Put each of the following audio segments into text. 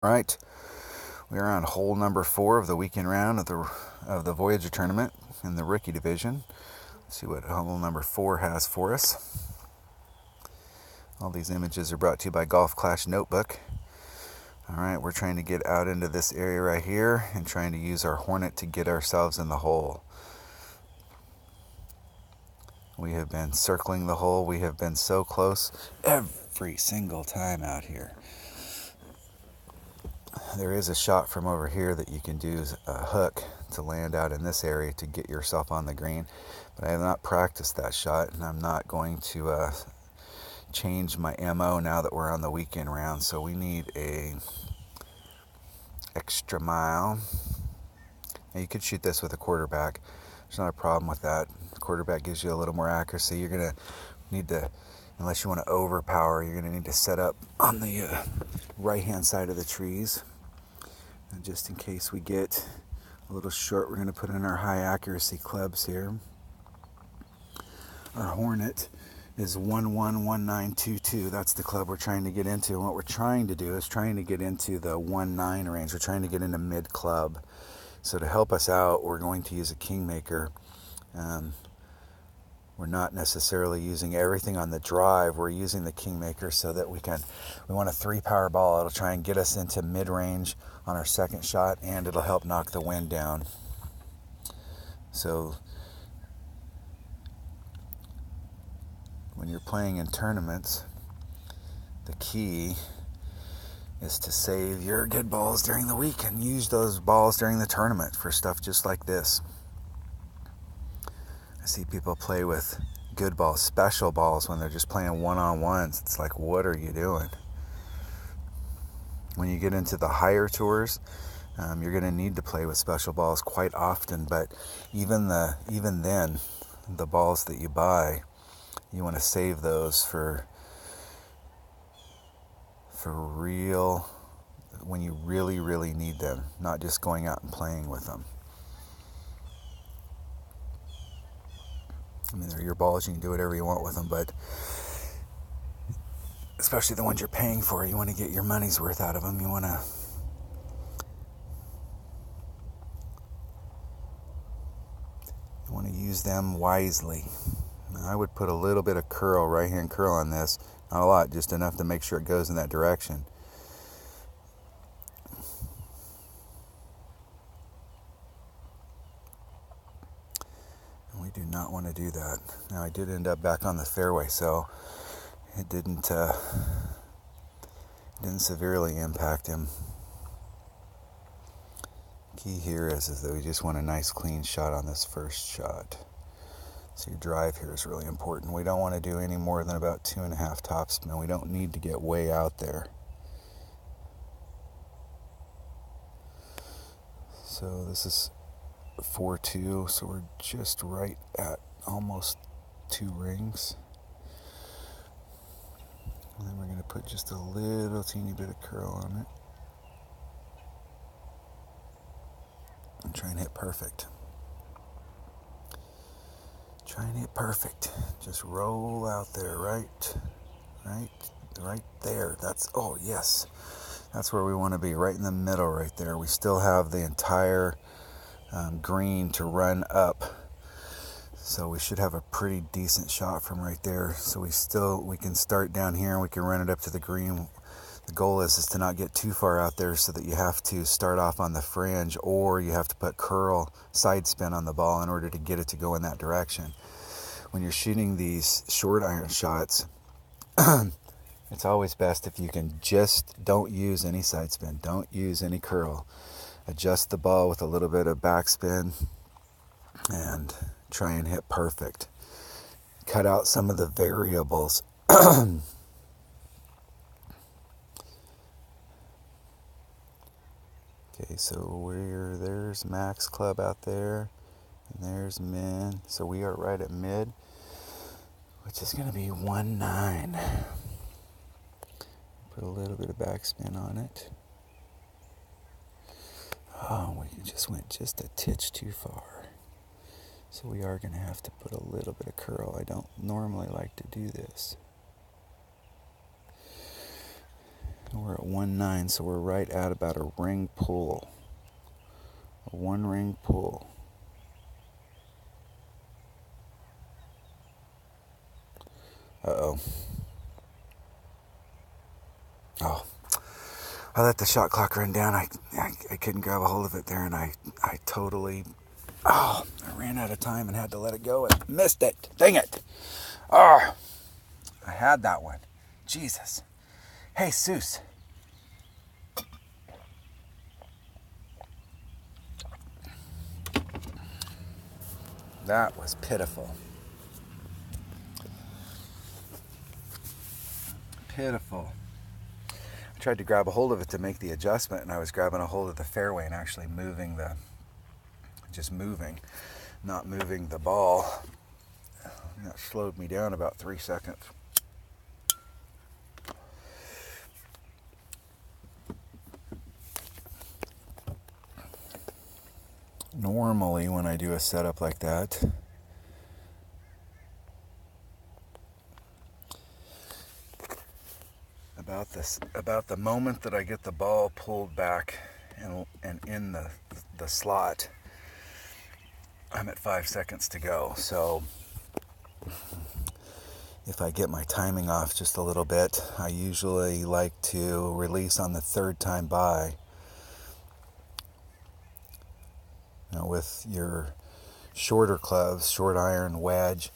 All right, we are on hole number 4 of the weekend round of the Voyager tournament in the rookie division. Let's see what hole number 4 has for us. All these images are brought to you by Golf Clash Notebook. All right, we're trying to get out into this area right here and trying to use our Hornet to get ourselves in the hole. We have been circling the hole. We have been so close every single time out here. There is a shot from over here that you can do a hook to land out in this area to get yourself on the green, but I have not practiced that shot, and I'm not going to change my MO now that we're on the weekend round. So we need a extra mile. Now you could shoot this with a quarterback. There's not a problem with that. The quarterback gives you a little more accuracy. You're gonna need to, unless you want to overpower, you're gonna need to set up on the right hand side of the trees. And just in case we get a little short, we're going to put in our high accuracy clubs here. Our Hornet is 111922. That's the club we're trying to get into. And what we're trying to do is trying to get into the 19 range. We're trying to get into mid club. So to help us out, we're going to use a Kingmaker. We're not necessarily using everything on the drive. We're using the Kingmaker so that we want a 3-power ball. It'll try and get us into mid-range on our second shot, and it'll help knock the wind down. So when you're playing in tournaments, the key is to save your good balls during the week and use those balls during the tournament for stuff just like this. I see people play with good balls, special balls, when they're just playing one-on-ones. It's like, what are you doing? When you get into the higher tours, you're going to need to play with special balls quite often. But even then, the balls that you buy, you want to save those for real, when you really, really need them, not just going out and playing with them. I mean, they're your balls, you can do whatever you want with them, but especially the ones you're paying for, you want to get your money's worth out of them. You want to use them wisely. Now, I would put a little bit of curl, right hand curl on this. Not a lot, just enough to make sure it goes in that direction. And we do not want to do that. Now, I did end up back on the fairway, so it didn't severely impact him. Key here is that we just want a nice clean shot on this first shot. So your drive here is really important. We don't want to do any more than about 2.5 topspin. We don't need to get way out there. So this is 4-2, so we're just right at almost 2 rings. And then we're going to put just a little teeny bit of curl on it. And try and hit perfect. Try and hit perfect. Just roll out there, right there. Oh yes. That's where we want to be, right in the middle right there. We still have the entire green to run up. So we should have a pretty decent shot from right there. So we can start down here and we can run it up to the green. The goal is to not get too far out there so that you have to start off on the fringe, or you have to put curl side spin on the ball in order to get it to go in that direction. When you're shooting these short iron shots, it's always best if you can just don't use any side spin, don't use any curl. Adjust the ball with a little bit of backspin and try and hit perfect. Cut out some of the variables. Okay, so there's max club out there, and there's min. So we are right at mid, which is going to be 1-9. Put a little bit of backspin on it. Oh, we just went just a titch too far. So we are going to have to put a little bit of curl. I don't normally like to do this. We're at 1.9, so we're right at about a ring pull. A 1-ring pull. Uh-oh. Oh. I let the shot clock run down. I couldn't grab a hold of it there, and I totally... Oh, I ran out of time and had to let it go and missed it. Dang it. Oh, I had that one. Jesus. Hey, Seuss. That was pitiful. Pitiful. I tried to grab a hold of it to make the adjustment, and I was grabbing a hold of the fairway and actually just moving, not moving the ball. That slowed me down about 3 seconds. Normally, when I do a setup like that, about the moment that I get the ball pulled back and in the slot, I'm at 5 seconds to go. So if I get my timing off just a little bit, I usually like to release on the third time by. Now with your shorter clubs, short iron, wedge,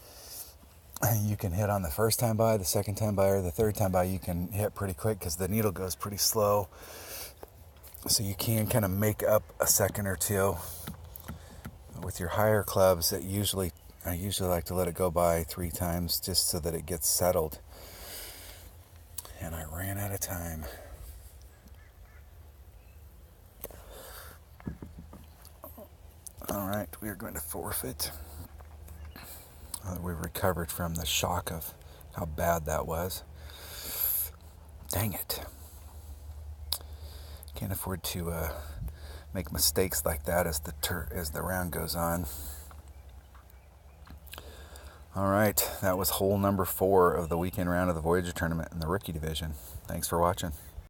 you can hit on the first time by, the second time by, or the third time by. You can hit pretty quick because the needle goes pretty slow. So you can kind of make up a second or two. With your higher clubs, I usually like to let it go by 3 times just so that it gets settled. And I ran out of time. All right, we are going to forfeit. We recovered from the shock of how bad that was. Dang it. Can't afford to make mistakes like that as the round goes on. All right, that was hole number 4 of the weekend round of the Voyager tournament in the rookie division. Thanks for watching.